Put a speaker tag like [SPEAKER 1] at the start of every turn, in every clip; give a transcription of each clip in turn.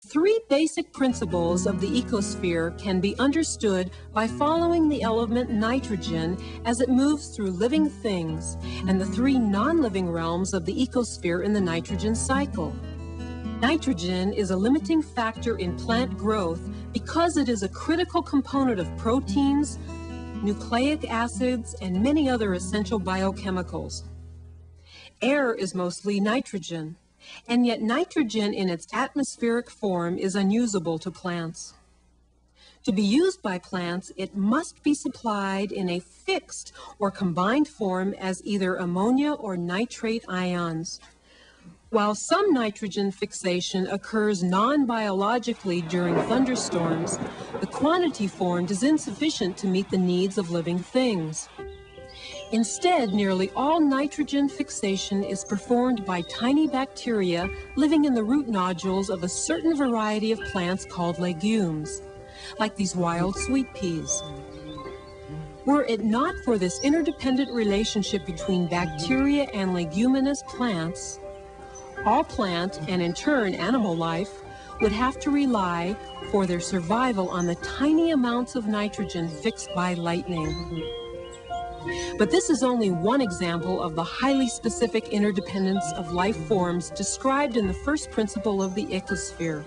[SPEAKER 1] Three basic principles of the ecosphere can be understood by following the element nitrogen as it moves through living things and the three non-living realms of the ecosphere in the nitrogen cycle. Nitrogen is a limiting factor in plant growth because it is a critical component of proteins, nucleic acids, and many other essential biochemicals. Air is mostly nitrogen, and yet nitrogen in its atmospheric form is unusable to plants. To be used by plants, it must be supplied in a fixed or combined form as either ammonia or nitrate ions. While some nitrogen fixation occurs non-biologically during thunderstorms, the quantity formed is insufficient to meet the needs of living things. Instead, nearly all nitrogen fixation is performed by tiny bacteria living in the root nodules of a certain variety of plants called legumes, like these wild sweet peas. Were it not for this interdependent relationship between bacteria and leguminous plants, all plant, and in turn animal life, would have to rely for their survival on the tiny amounts of nitrogen fixed by lightning. But this is only one example of the highly specific interdependence of life forms described in the first principle of the ecosphere.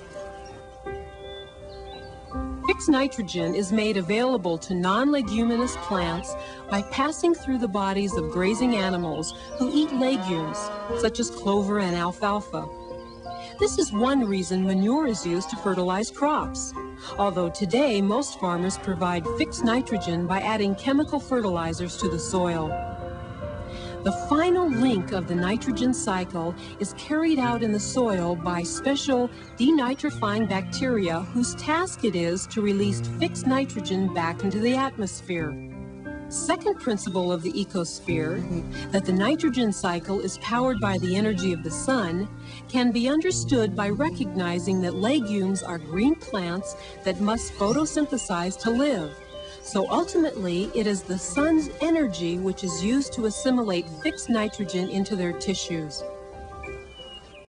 [SPEAKER 1] Fixed nitrogen is made available to non-leguminous plants by passing through the bodies of grazing animals who eat legumes, such as clover and alfalfa. This is one reason manure is used to fertilize crops, although today most farmers provide fixed nitrogen by adding chemical fertilizers to the soil. The final link of the nitrogen cycle is carried out in the soil by special denitrifying bacteria whose task it is to release fixed nitrogen back into the atmosphere. Second principle of the ecosphere, that the nitrogen cycle is powered by the energy of the sun, can be understood by recognizing that legumes are green plants that must photosynthesize to live. So ultimately, it is the sun's energy which is used to assimilate fixed nitrogen into their tissues.